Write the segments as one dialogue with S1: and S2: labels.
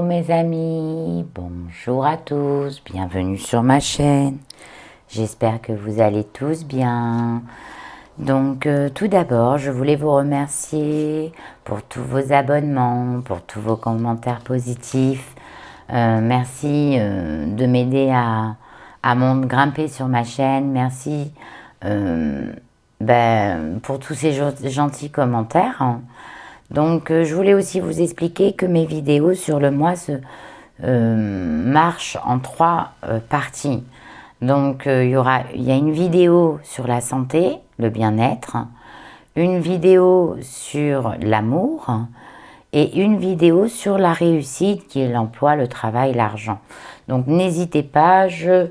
S1: Hello mes amis, bonjour à tous, bienvenue sur ma chaîne. J'espère que vous allez tous bien. Donc tout d'abord, je voulais vous remercier pour tous vos abonnements, pour tous vos commentaires positifs. Merci de m'aider à grimper sur ma chaîne. Merci pour tous ces gentils commentaires. Donc je voulais aussi vous expliquer que mes vidéos sur le mois marchent en 3 parties. Donc il y a une vidéo sur la santé, le bien-être, une vidéo sur l'amour et une vidéo sur la réussite qui est l'emploi, le travail, l'argent. Donc n'hésitez pas, je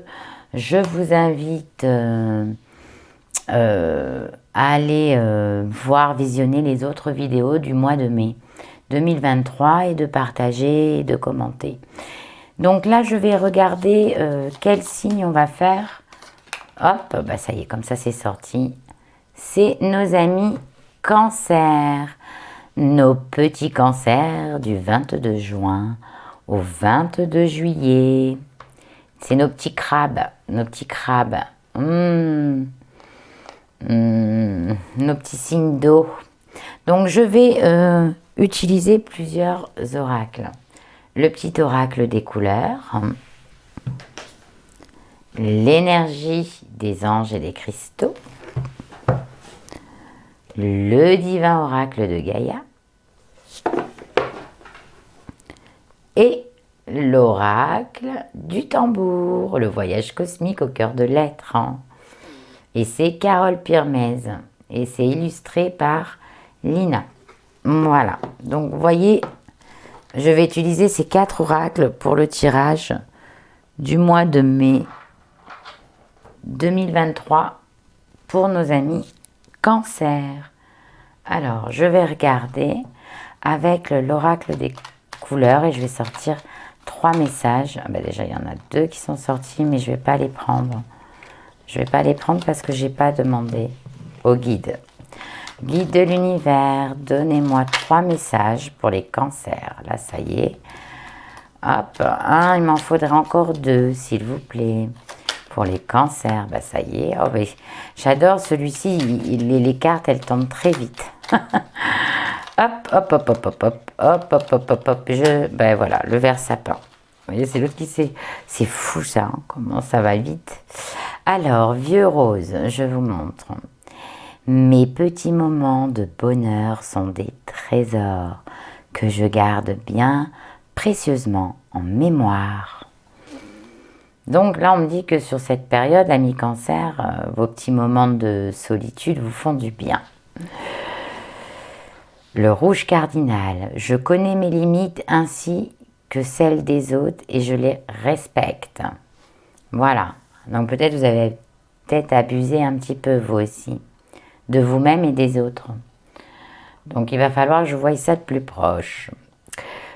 S1: vous invite à aller visionner les autres vidéos du mois de mai 2023 et de partager et de commenter. Donc là, je vais regarder quel signe on va faire. Hop, bah ça y est, comme ça c'est sorti. C'est nos amis Cancer. Nos petits cancers du 22 juin au 22 juillet. C'est nos petits crabes, nos petits crabes. Nos petits signes d'eau. Donc je vais utiliser plusieurs oracles. Le petit oracle des couleurs, l'énergie des anges et des cristaux, le divin oracle de Gaïa et l'oracle du tambour, le voyage cosmique au cœur de l'être. Et c'est Carole Pirmez et c'est illustré par Lina. Voilà, donc vous voyez, je vais utiliser ces 4 oracles pour le tirage du mois de mai 2023 pour nos amis Cancer. Alors, je vais regarder avec l'oracle des couleurs et je vais sortir 3 messages. Ah ben déjà, il y en a 2 qui sont sortis, mais je ne vais pas les prendre. Je ne vais pas les prendre parce que je n'ai pas demandé au guide. Guide de l'univers, donnez-moi 3 messages pour les cancers. Là, ça y est. Hop, il m'en faudrait encore 2, s'il vous plaît. Pour les cancers, bah ça y est. Oh, ben, j'adore celui-ci, les cartes, elles tombent très vite. Hop, hop, hop, hop, hop, hop, hop, hop, hop, hop, hop. Ben voilà, le vert sapin. Vous voyez, c'est l'autre qui sait. C'est fou ça, comment ça va vite. Alors, vieux rose, je vous montre. Mes petits moments de bonheur sont des trésors que je garde bien précieusement en mémoire. Donc là, on me dit que sur cette période, l'ami Cancer, vos petits moments de solitude vous font du bien. Le rouge cardinal, je connais mes limites ainsi que celles des autres et je les respecte. Voilà, donc peut-être vous avez abusé un petit peu vous aussi, de vous-même et des autres. Donc il va falloir que je voie ça de plus proche.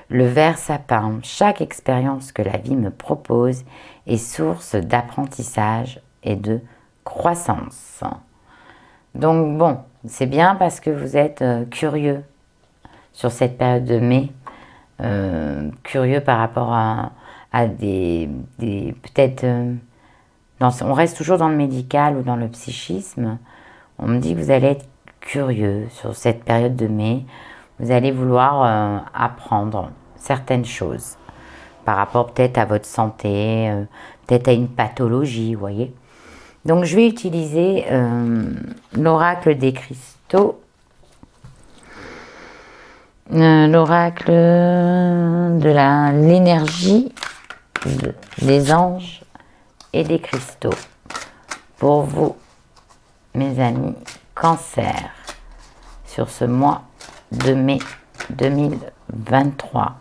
S1: Le vert sapin, chaque expérience que la vie me propose est source d'apprentissage et de croissance. Donc bon, c'est bien parce que vous êtes curieux sur cette période de mai, curieux par rapport à des peut-être, on reste toujours dans le médical ou dans le psychisme, on me dit que vous allez être curieux sur cette période de mai, vous allez vouloir apprendre certaines choses par rapport peut-être à votre santé, peut-être à une pathologie, vous voyez. Donc je vais utiliser l'oracle des cristaux, l'oracle de l'énergie des anges et des cristaux pour vous, mes amis Cancer, sur ce mois de mai 2023.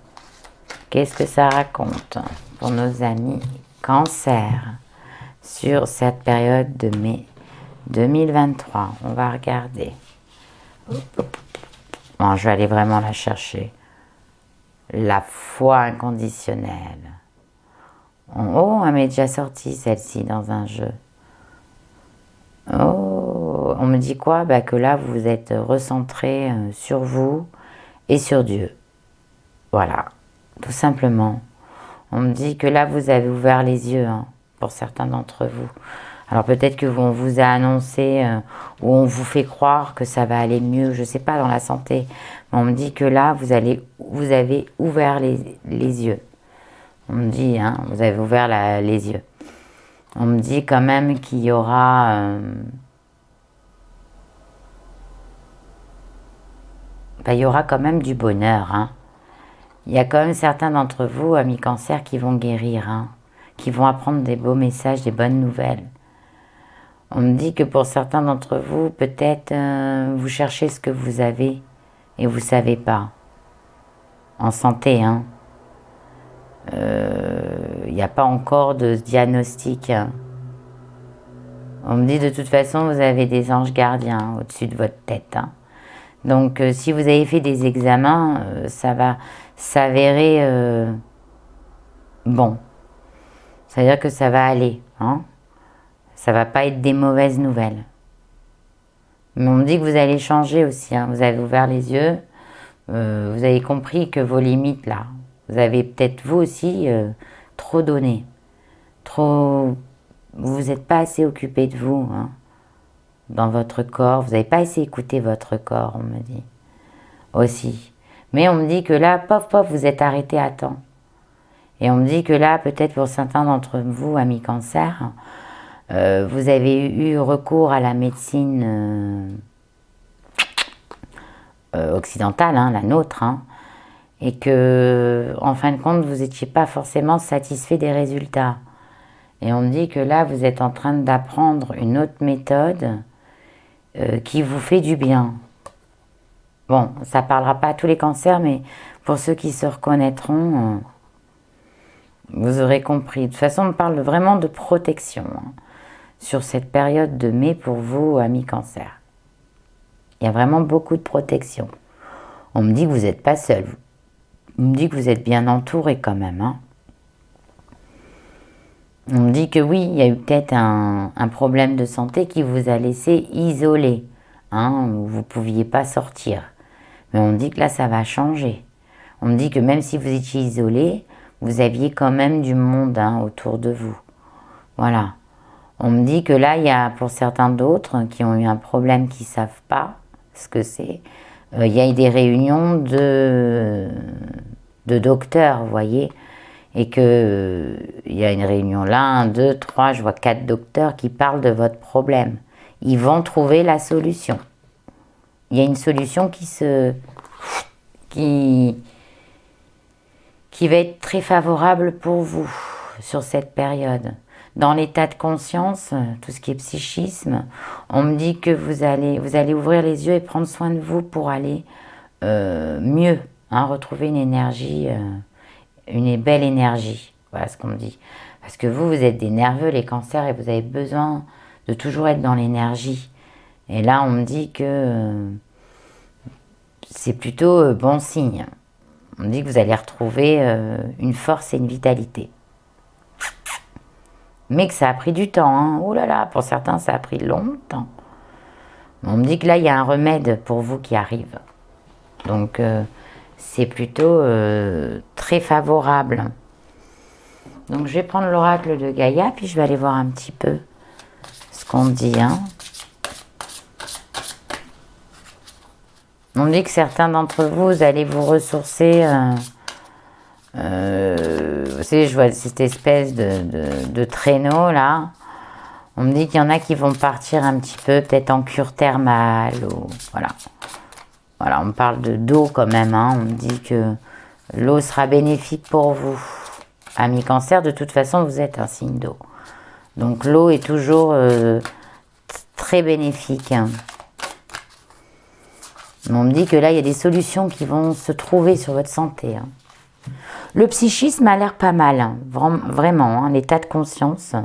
S1: Qu'est-ce que ça raconte pour nos amis Cancer sur cette période de mai 2023? On va regarder. Bon, je vais aller vraiment la chercher. La foi inconditionnelle. Oh, elle m'est déjà sortie celle-ci dans un jeu. Oh, on me dit quoi? Bah, que là, vous êtes recentré sur vous et sur Dieu. Voilà. tout simplement. On me dit que là, vous avez ouvert les yeux, hein, pour certains d'entre vous. Alors peut-être que on vous a annoncé ou on vous fait croire que ça va aller mieux, je ne sais pas, dans la santé. Mais on me dit que là, vous avez ouvert les yeux. On me dit, hein, vous avez ouvert les yeux. On me dit quand même qu'il y aura... il y aura quand même du bonheur, hein. Il y a quand même certains d'entre vous, amis cancer, qui vont guérir, hein, qui vont apprendre des beaux messages, des bonnes nouvelles. On me dit que pour certains d'entre vous, peut-être vous cherchez ce que vous avez et vous ne savez pas. En santé, hein. Il n'y a pas encore de diagnostic, hein. On me dit de toute façon, vous avez des anges gardiens au-dessus de votre tête, hein. Donc, si vous avez fait des examens, ça va s'avérer bon. C'est-à-dire que ça va aller, hein. Ça va pas être des mauvaises nouvelles. Mais on me dit que vous allez changer aussi, hein. Vous avez ouvert les yeux, vous avez compris que vos limites, là, vous avez peut-être vous aussi trop donné. Vous n'êtes pas assez occupé de vous, hein, dans votre corps. Vous n'avez pas assez écouté votre corps, on me dit. Aussi. Mais on me dit que là, pof, pof, vous êtes arrêté à temps. Et on me dit que là, peut-être pour certains d'entre vous, amis cancer, vous avez eu recours à la médecine occidentale, hein, la nôtre, hein, et que, en fin de compte, vous n'étiez pas forcément satisfait des résultats. Et on me dit que là, vous êtes en train d'apprendre une autre méthode qui vous fait du bien. Bon, ça ne parlera pas à tous les cancers, mais pour ceux qui se reconnaîtront, vous aurez compris. De toute façon, on parle vraiment de protection, hein, sur cette période de mai pour vous, amis cancer. Il y a vraiment beaucoup de protection. On me dit que vous n'êtes pas seul. On me dit que vous êtes bien entouré quand même, hein. On me dit que oui, il y a eu peut-être un problème de santé qui vous a laissé isolé, hein, où vous ne pouviez pas sortir. Mais on me dit que là, ça va changer. On me dit que même si vous étiez isolé, vous aviez quand même du monde, hein, autour de vous. Voilà. On me dit que là, il y a pour certains d'autres qui ont eu un problème, qui ne savent pas ce que c'est. Il y a eu des réunions de docteurs, vous voyez, et que il y a une réunion là, 1, 2, 3, je vois 4 docteurs qui parlent de votre problème. Ils vont trouver la solution. Il y a une solution qui va être très favorable pour vous sur cette période. Dans l'état de conscience, tout ce qui est psychisme, on me dit que vous allez ouvrir les yeux et prendre soin de vous pour aller mieux, hein, retrouver une énergie, une belle énergie. Voilà ce qu'on me dit. Parce que vous êtes des nerveux, les cancers, et vous avez besoin de toujours être dans l'énergie. Et là, on me dit que c'est plutôt bon signe. On me dit que vous allez retrouver une force et une vitalité. Mais que ça a pris du temps, hein. Oh là là, pour certains, ça a pris longtemps. On me dit que là, il y a un remède pour vous qui arrive. Donc, c'est plutôt très favorable. Donc, je vais prendre l'oracle de Gaïa, puis je vais aller voir un petit peu ce qu'on dit, hein. On me dit que certains d'entre vous, vous allez vous ressourcer... vous savez, je vois cette espèce de traîneau là. On me dit qu'il y en a qui vont partir un petit peu, peut-être en cure thermale. Ou, voilà. Voilà, on me parle d'eau quand même, hein. On me dit que l'eau sera bénéfique pour vous. Amis cancer, de toute façon, vous êtes un signe d'eau. Donc l'eau est toujours très bénéfique, hein. Mais on me dit que là, il y a des solutions qui vont se trouver sur votre santé, hein. Le psychisme a l'air pas mal, hein, vraiment, hein, l'état de conscience.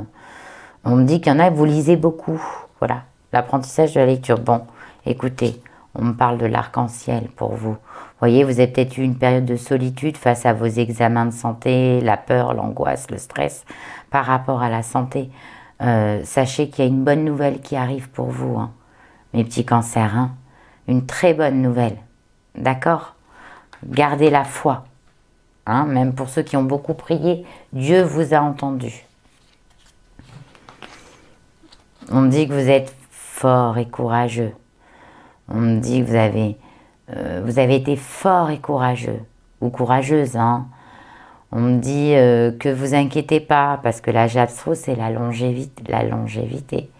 S1: On me dit qu'il y en a, vous lisez beaucoup. Voilà, l'apprentissage de la lecture. Bon, écoutez, on me parle de l'arc-en-ciel pour vous. Vous voyez, vous avez peut-être eu une période de solitude face à vos examens de santé, la peur, l'angoisse, le stress par rapport à la santé. Sachez qu'il y a une bonne nouvelle qui arrive pour vous, hein, mes petits cancers, hein. Une très bonne nouvelle, d'accord? Gardez la foi. Hein, même pour ceux qui ont beaucoup prié, Dieu vous a entendu. On me dit que vous êtes fort et courageux. On me dit que vous avez été fort et courageux, ou courageuse. Hein. On me dit que vous inquiétez pas, parce que l'âge astro, c'est la longévité.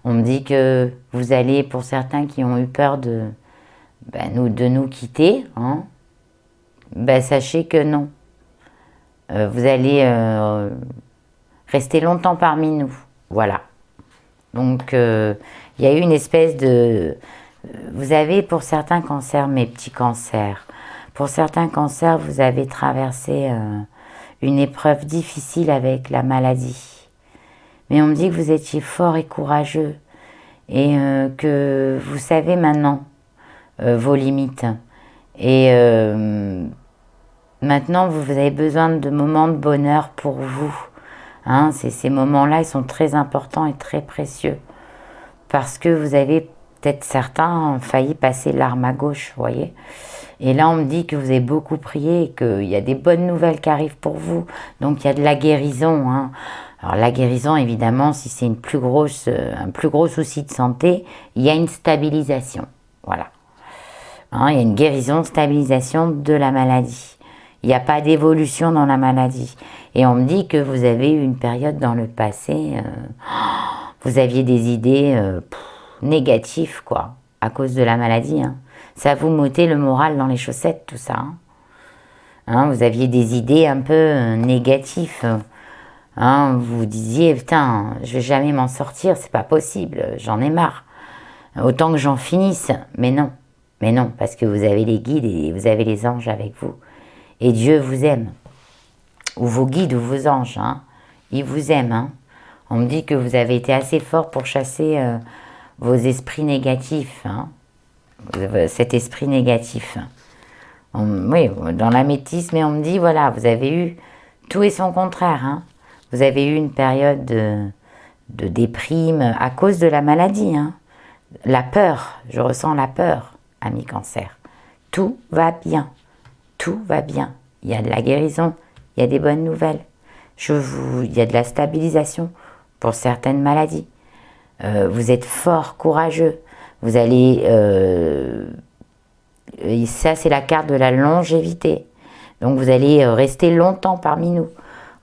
S1: On me dit que vous allez, pour certains qui ont eu peur de nous quitter, hein, sachez que non. Vous allez rester longtemps parmi nous. Voilà. Donc, il y a eu une espèce de... Vous avez, pour certains cancers, mes petits cancers, pour certains cancers, vous avez traversé une épreuve difficile avec la maladie. Mais on me dit que vous étiez fort et courageux et que vous savez maintenant vos limites. Et maintenant, vous avez besoin de moments de bonheur pour vous. Hein, ces moments-là, ils sont très importants et très précieux. Parce que vous avez peut-être certains failli passer l'arme à gauche, vous voyez. Et là, on me dit que vous avez beaucoup prié et qu'il y a des bonnes nouvelles qui arrivent pour vous. Donc, il y a de la guérison. Hein. Alors, la guérison, évidemment, si c'est un plus gros souci de santé, il y a une stabilisation. Voilà. Hein, il y a une guérison, stabilisation de la maladie. Il n'y a pas d'évolution dans la maladie. Et on me dit que vous avez eu une période dans le passé, vous aviez des idées négatives, quoi, à cause de la maladie. Hein. Ça vous mettait le moral dans les chaussettes, tout ça. Hein, vous aviez des idées un peu négatives. Hein, vous vous disiez, putain, je vais jamais m'en sortir, c'est pas possible, j'en ai marre. Autant que j'en finisse. Mais non, parce que vous avez les guides et vous avez les anges avec vous. Et Dieu vous aime. Ou vos guides ou vos anges. Hein. Ils vous aiment. Hein. On me dit que vous avez été assez fort pour chasser vos esprits négatifs. Hein. Cet esprit négatif. Oui, dans l'améthyste, mais on me dit, voilà, vous avez eu tout et son contraire. Hein. Vous avez eu une période de déprime à cause de la maladie. Hein. La peur, je ressens la peur, ami cancer. Tout va bien. Tout va bien. Il y a de la guérison, il y a des bonnes nouvelles. Il y a de la stabilisation pour certaines maladies. Vous êtes fort, courageux. Vous allez... ça, c'est la carte de la longévité. Donc, vous allez rester longtemps parmi nous.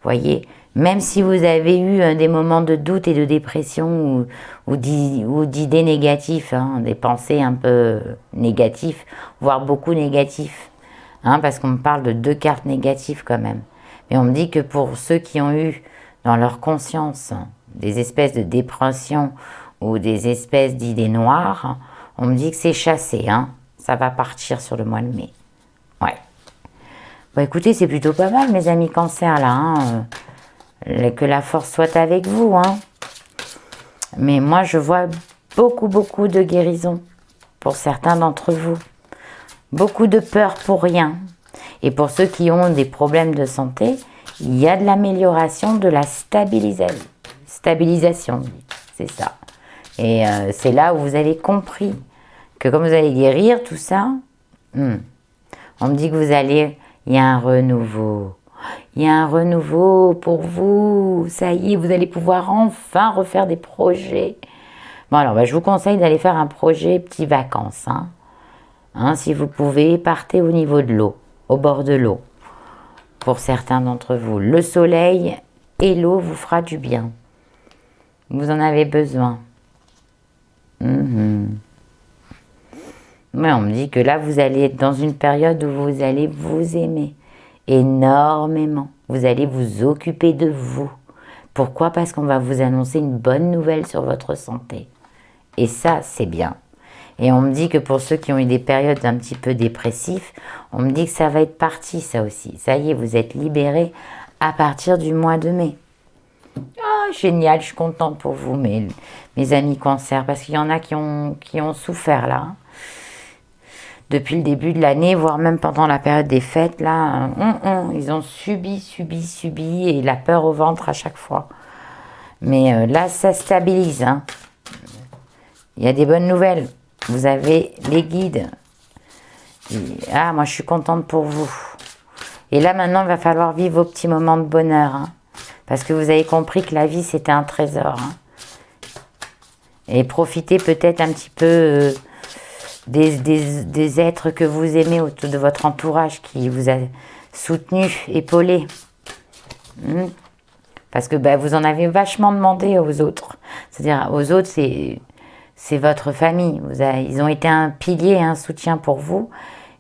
S1: Voyez, même si vous avez eu des moments de doute et de dépression ou d'idées négatives, hein, des pensées un peu négatives, voire beaucoup négatives, hein, parce qu'on me parle de 2 cartes négatives quand même. Mais on me dit que pour ceux qui ont eu dans leur conscience des espèces de dépression ou des espèces d'idées noires, on me dit que c'est chassé. Hein. Ça va partir sur le mois de mai. Ouais. Bon, écoutez, c'est plutôt pas mal, mes amis cancer, là. Hein. Que la force soit avec vous. Hein. Mais moi, je vois beaucoup de guérison pour certains d'entre vous. Beaucoup de peur pour rien. Et pour ceux qui ont des problèmes de santé, il y a de l'amélioration, de la stabilisation. C'est ça. Et c'est là où vous avez compris que comme vous allez guérir tout ça, on me dit que il y a un renouveau. Il y a un renouveau pour vous. Ça y est, vous allez pouvoir enfin refaire des projets. Bon alors, je vous conseille d'aller faire un projet petits vacances. Hein, si vous pouvez, partez au niveau de l'eau, au bord de l'eau. Pour certains d'entre vous, le soleil et l'eau vous fera du bien. Vous en avez besoin. Mais on me dit que là, vous allez être dans une période où vous allez vous aimer énormément. Vous allez vous occuper de vous. Pourquoi? Parce qu'on va vous annoncer une bonne nouvelle sur votre santé. Et ça, c'est bien. Et on me dit que pour ceux qui ont eu des périodes un petit peu dépressives, on me dit que ça va être parti, ça aussi. Ça y est, vous êtes libérés à partir du mois de mai. Ah, génial, je suis contente pour vous, mes amis cancer, parce qu'il y en a qui ont souffert là. Depuis le début de l'année, voire même pendant la période des fêtes, là, ils ont subi, et la peur au ventre à chaque fois. Mais là, ça stabilise. Hein. Il y a des bonnes nouvelles. Vous avez les guides. Moi, je suis contente pour vous. Et là, maintenant, il va falloir vivre vos petits moments de bonheur. Hein, parce que vous avez compris que la vie, c'était un trésor. Hein. Et profitez peut-être un petit peu des êtres que vous aimez autour de votre entourage, qui vous a soutenu, épaulé. Parce que vous en avez vachement demandé aux autres. C'est-à-dire, aux autres, c'est votre famille. Ils ont été un pilier, un soutien pour vous.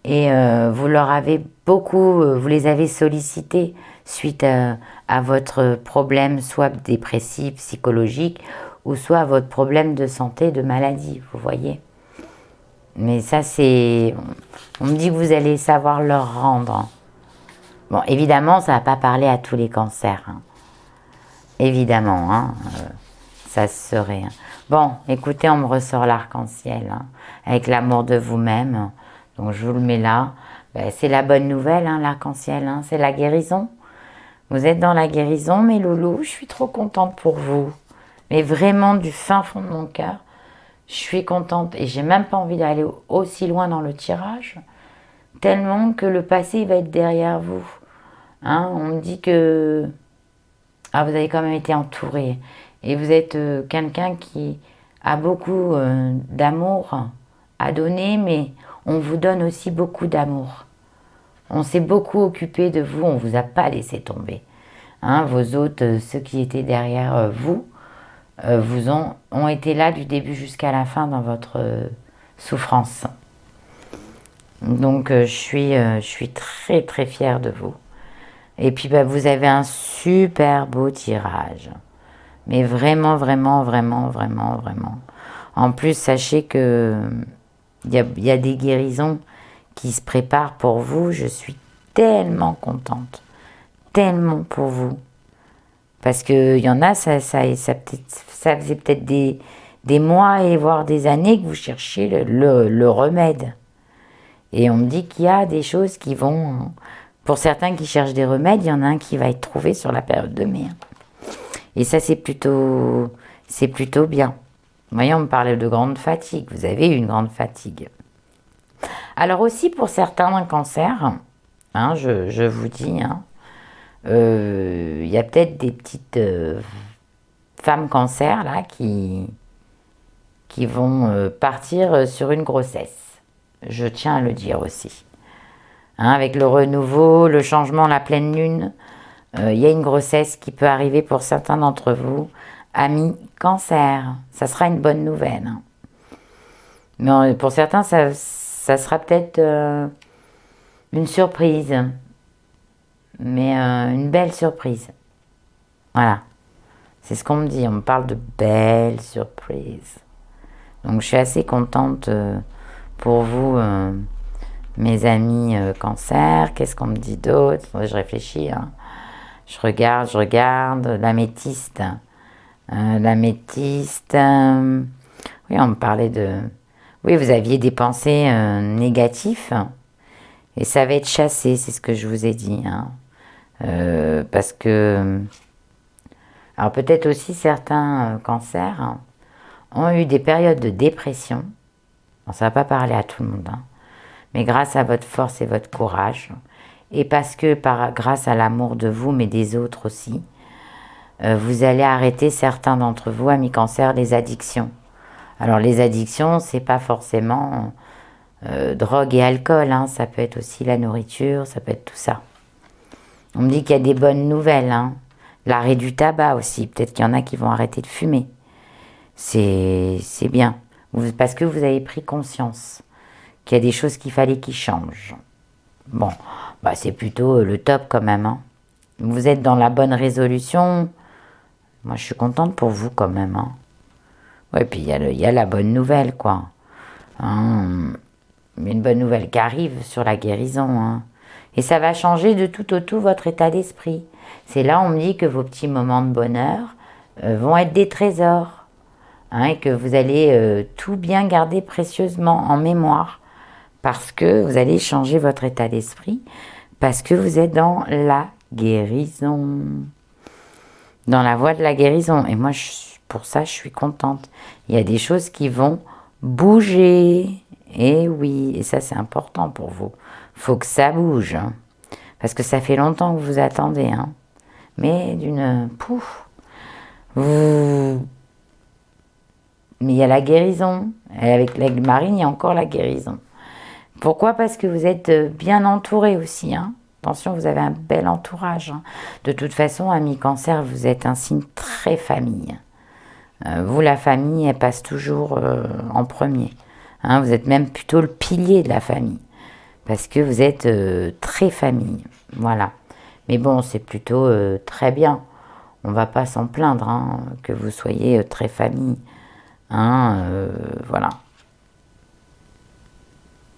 S1: Et vous leur avez beaucoup, vous les avez sollicités suite à votre problème, soit dépressif, psychologique, ou soit à votre problème de santé, de maladie, vous voyez. Mais ça, c'est... On me dit que vous allez savoir leur rendre. Bon, évidemment, ça ne va pas parler à tous les cancers. Hein. Évidemment, hein, ça se serait... Hein. Bon, écoutez, on me ressort l'arc-en-ciel, hein, avec l'amour de vous-même. Donc, je vous le mets là. C'est la bonne nouvelle, hein, l'arc-en-ciel, hein, c'est la guérison. Vous êtes dans la guérison, mes loulous. Je suis trop contente pour vous. Mais vraiment, du fin fond de mon cœur, je suis contente. Et j'ai même pas envie d'aller aussi loin dans le tirage, tellement que le passé va être derrière vous. Hein, on me dit que... Ah, vous avez quand même été entouré. Et vous êtes quelqu'un qui a beaucoup d'amour à donner, mais on vous donne aussi beaucoup d'amour. On s'est beaucoup occupé de vous, on ne vous a pas laissé tomber. Hein, vos hôtes, ceux qui étaient derrière vous, ont été là du début jusqu'à la fin dans votre souffrance. Donc je suis très très fière de vous. Et puis vous avez un super beau tirage. Mais vraiment, vraiment, vraiment, vraiment, vraiment. En plus, sachez que il y a des guérisons qui se préparent pour vous. Je suis tellement contente. Tellement pour vous. Parce qu'il y en a, ça faisait peut-être des mois et voire des années que vous cherchiez le remède. Et on me dit qu'il y a des choses qui vont... Pour certains qui cherchent des remèdes, il y en a un qui va être trouvé sur la période de mai. Et ça, c'est plutôt bien. Vous voyez, on me parlait de grande fatigue. Vous avez une grande fatigue. Alors aussi, pour certains cancers, hein, je vous dis, hein, y a peut-être des petites femmes cancer là qui vont partir sur une grossesse. Je tiens à le dire aussi. Hein, avec le renouveau, le changement, la pleine lune, y a une grossesse qui peut arriver pour certains d'entre vous, amis cancer. Ça sera une bonne nouvelle. Hein. Mais pour certains, ça sera peut-être une surprise. Mais une belle surprise. Voilà. C'est ce qu'on me dit. On me parle de belles surprises. Donc je suis assez contente pour vous, mes amis cancer. Qu'est-ce qu'on me dit d'autre? Je réfléchis. Hein. Je regarde. L'améthyste. L'améthyste. Oui, on me parlait de... Oui, vous aviez des pensées négatives. Et ça va être chassé, c'est ce que je vous ai dit. Hein. Parce que... Alors peut-être aussi certains cancers hein, ont eu des périodes de dépression. Bon, ça ne va pas parler à tout le monde. Hein. Mais grâce à votre force et votre courage, et parce que grâce à l'amour de vous, mais des autres aussi, vous allez arrêter certains d'entre vous, amis cancer, les addictions. Alors les addictions, c'est pas forcément drogue et alcool, hein, ça peut être aussi la nourriture, ça peut être tout ça. On me dit qu'il y a des bonnes nouvelles, hein. L'arrêt du tabac aussi, peut-être qu'il y en a qui vont arrêter de fumer. C'est bien, parce que vous avez pris conscience qu'il y a des choses qu'il fallait qu'ils changent. Bon, c'est plutôt le top quand même. Hein. Vous êtes dans la bonne résolution. Moi, je suis contente pour vous quand même. Hein. Ouais, puis il y a la bonne nouvelle, quoi. Hein. Une bonne nouvelle qui arrive sur la guérison. Hein. Et ça va changer de tout au tout votre état d'esprit. C'est là, on me dit que vos petits moments de bonheur vont être des trésors. Hein, et que vous allez tout bien garder précieusement en mémoire. Parce que vous allez changer votre état d'esprit. Parce que vous êtes dans la guérison. Dans la voie de la guérison. Et moi, pour ça, je suis contente. Il y a des choses qui vont bouger. Et oui, et ça, c'est important pour vous. Il faut que ça bouge. Hein. Parce que ça fait longtemps que vous attendez, hein. Mais d'une... Pouf. Vous... Mais il y a la guérison. Et avec l'aigle marine, il y a encore la guérison. Pourquoi? Parce que vous êtes bien entouré aussi, hein. Attention, vous avez un bel entourage, hein. De toute façon, ami Cancer, vous êtes un signe très famille. Vous, la famille, elle passe toujours en premier. Hein, vous êtes même plutôt le pilier de la famille. Parce que vous êtes très famille. Voilà. Mais bon, c'est plutôt très bien. On va pas s'en plaindre, hein, que vous soyez très famille. Hein, voilà.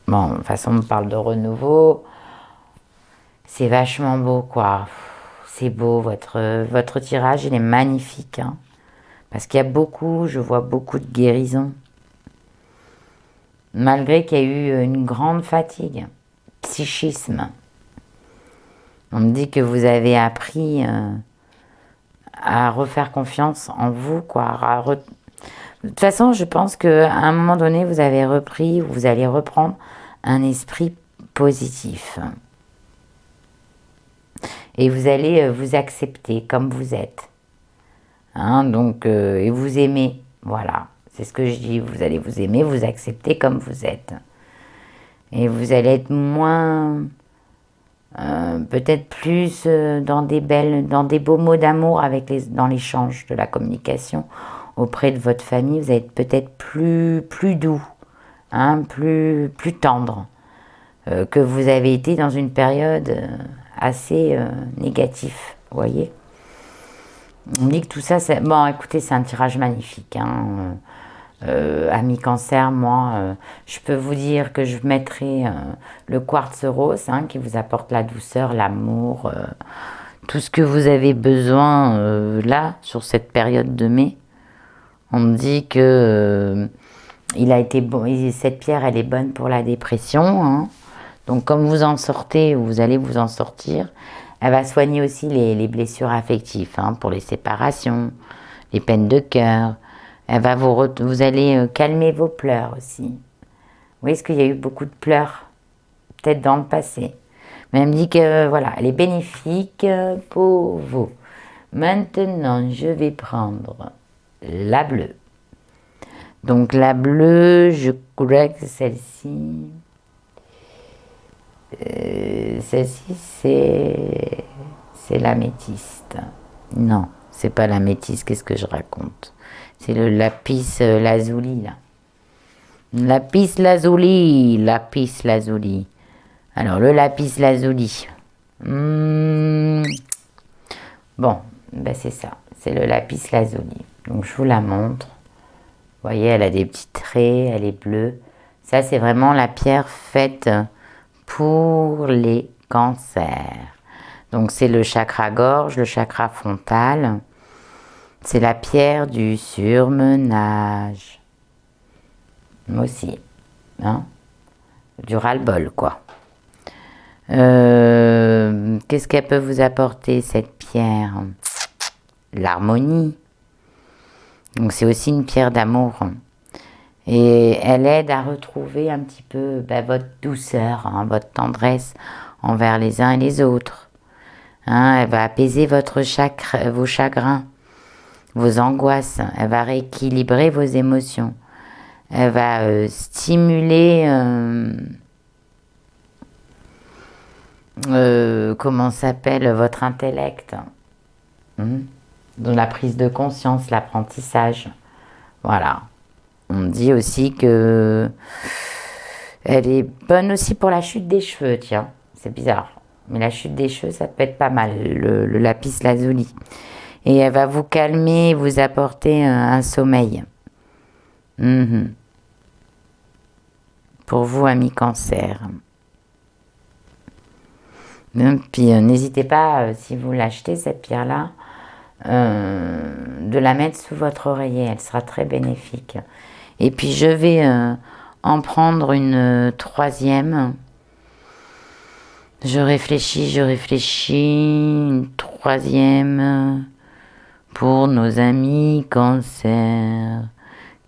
S1: Bon, de toute façon, on me parle de renouveau. C'est vachement beau, quoi. C'est beau, votre tirage, il est magnifique, hein. Parce qu'il y a beaucoup, je vois beaucoup de guérison. Malgré qu'il y a eu une grande fatigue, psychisme. On me dit que vous avez appris à refaire confiance en vous, quoi. De toute façon, je pense qu'à un moment donné, vous avez repris, vous allez reprendre un esprit positif. Et vous allez vous accepter comme vous êtes. Hein, donc, et vous aimer, voilà. C'est ce que je dis, vous allez vous aimer, vous accepter comme vous êtes. Et vous allez être moins... peut-être plus dans des beaux mots d'amour dans l'échange de la communication auprès de votre famille. Vous allez être peut-être plus doux, hein, plus tendre que vous avez été dans une période assez négative, vous voyez. On dit que tout ça, c'est... Bon, écoutez, c'est un tirage magnifique, hein. Ami Cancer, moi, je peux vous dire que je mettrai le quartz rose, hein, qui vous apporte la douceur, l'amour, tout ce que vous avez besoin là, sur cette période de mai. On me dit que il a été bon, cette pierre, elle est bonne pour la dépression, hein. Donc, comme vous en sortez, ou vous allez vous en sortir, elle va soigner aussi les blessures affectives, hein, pour les séparations, les peines de cœur. Elle va vous allez calmer vos pleurs aussi. Vous voyez, est-ce qu'il y a eu beaucoup de pleurs, peut-être dans le passé. Mais elle me dit que, voilà, elle est bénéfique pour vous. Maintenant, je vais prendre la bleue. Donc, la bleue, je crois que celle-ci... celle-ci, c'est l'améthyste. Non, c'est pas l'améthyste, qu'est-ce que je raconte? C'est le lapis lazuli, là. Lapis lazuli, lapis lazuli. Alors, le lapis lazuli. Bon, ben c'est ça. C'est le lapis lazuli. Donc, je vous la montre. Vous voyez, elle a des petits traits, elle est bleue. Ça, c'est vraiment la pierre faite pour les cancers. Donc, c'est le chakra gorge, le chakra frontal. C'est la pierre du surmenage. Moi aussi. Hein, du ras-le-bol, quoi. Qu'est-ce qu'elle peut vous apporter, cette pierre? L'harmonie. Donc, c'est aussi une pierre d'amour. Et elle aide à retrouver un petit peu votre douceur, hein, votre tendresse envers les uns et les autres. Hein, elle va apaiser vos chagrins, vos angoisses. Elle va rééquilibrer vos émotions. Elle va stimuler, comment s'appelle, votre intellect. Dans la prise de conscience, l'apprentissage. Voilà. On dit aussi que elle est bonne aussi pour la chute des cheveux, tiens. C'est bizarre. Mais la chute des cheveux, ça peut être pas mal, le lapis lazuli. Et elle va vous calmer, vous apporter un sommeil. Pour vous, amis Cancer. Puis n'hésitez pas, si vous l'achetez, cette pierre-là, de la mettre sous votre oreiller. Elle sera très bénéfique. Et puis je vais en prendre une troisième. Je réfléchis. Une troisième pour nos amis Cancer.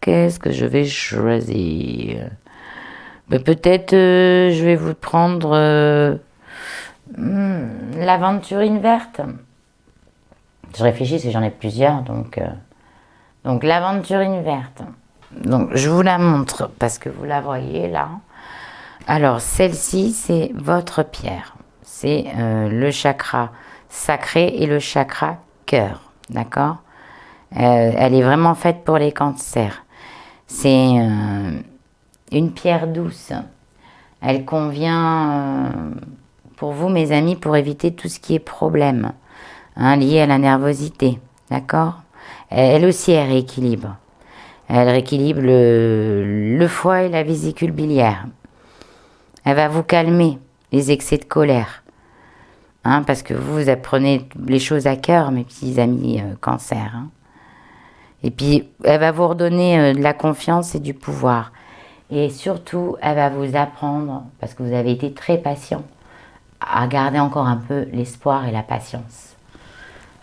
S1: Qu'est-ce que je vais choisir? Peut-être je vais vous prendre L'aventurine verte. Je réfléchis parce que j'en ai plusieurs, donc l'aventurine verte. Donc je vous la montre parce que vous la voyez là. Alors celle-ci, c'est votre pierre. C'est le chakra sacré et le chakra cœur, d'accord? Elle est vraiment faite pour les cancers. C'est une pierre douce. Elle convient pour vous, mes amis, pour éviter tout ce qui est problème lié à la nervosité, d'accord? Elle aussi, elle rééquilibre. Elle rééquilibre le foie et la vésicule biliaire. Elle va vous calmer les excès de colère. Parce que vous apprenez les choses à cœur, mes petits amis cancer. Et puis, elle va vous redonner de la confiance et du pouvoir. Et surtout, elle va vous apprendre, parce que vous avez été très patient, à garder encore un peu l'espoir et la patience.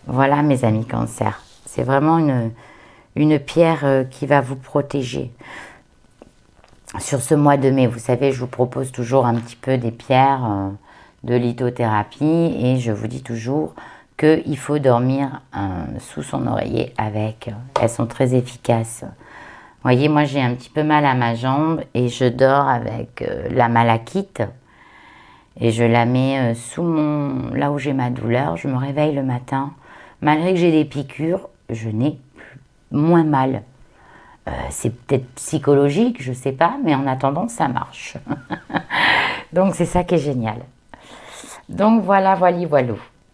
S1: Voilà, mes amis cancer. C'est vraiment une pierre qui va vous protéger. Sur ce mois de mai, vous savez, je vous propose toujours un petit peu des pierres de lithothérapie et je vous dis toujours qu'il faut dormir sous son oreiller avec. Elles sont très efficaces. Vous voyez, moi j'ai un petit peu mal à ma jambe et je dors avec la malachite et je la mets là où j'ai ma douleur. Je me réveille le matin. Malgré que j'ai des piqûres, je n'ai moins mal. C'est peut-être psychologique, je ne sais pas, mais en attendant, ça marche. Donc, c'est ça qui est génial. Donc, voilà.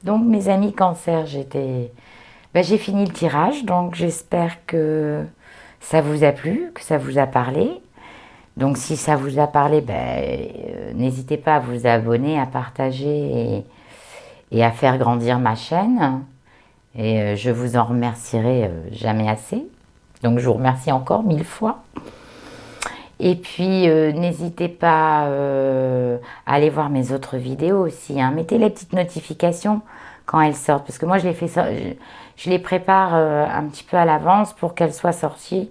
S1: Donc, mes amis cancer, j'ai fini le tirage, donc j'espère que ça vous a plu, que ça vous a parlé. Donc, si ça vous a parlé, n'hésitez pas à vous abonner, à partager et à faire grandir ma chaîne. Et je vous en remercierai jamais assez. Donc, je vous remercie encore 1000 fois. Et puis, n'hésitez pas à aller voir mes autres vidéos aussi. Mettez les petites notifications quand elles sortent. Parce que moi, je les prépare un petit peu à l'avance pour qu'elles soient sorties.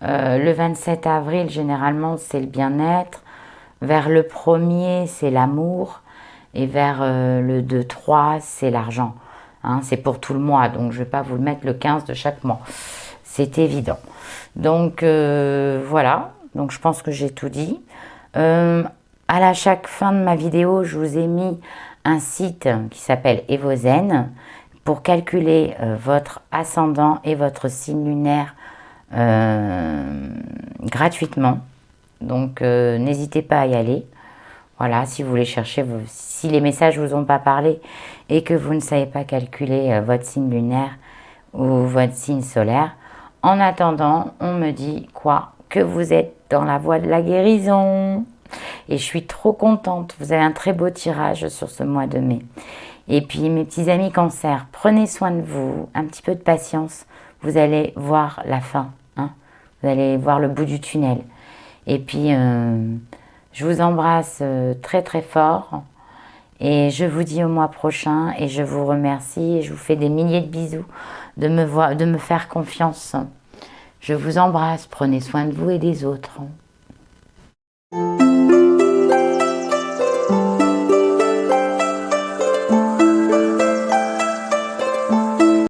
S1: Le 27 avril, généralement, c'est le bien-être. Vers le 1er, c'est l'amour. Et vers le 2-3, c'est l'argent. C'est pour tout le mois. Donc, je ne vais pas vous le mettre le 15 de chaque mois. C'est évident. Donc, voilà. Donc, je pense que j'ai tout dit. À chaque fin de ma vidéo, je vous ai mis un site qui s'appelle Evozen pour calculer votre ascendant et votre signe lunaire gratuitement. Donc, n'hésitez pas à y aller. Voilà, si vous voulez chercher, si les messages ne vous ont pas parlé et que vous ne savez pas calculer votre signe lunaire ou votre signe solaire, en attendant, on me dit quoi? Que vous êtes dans la voie de la guérison. Et je suis trop contente. Vous avez un très beau tirage sur ce mois de mai. Et puis, mes petits amis cancer, prenez soin de vous. Un petit peu de patience. Vous allez voir la fin. Vous allez voir le bout du tunnel. Et puis, je vous embrasse très très fort. Et je vous dis au mois prochain. Et je vous remercie. Et je vous fais des milliers de bisous de me faire confiance. Je vous embrasse. Prenez soin de vous et des autres.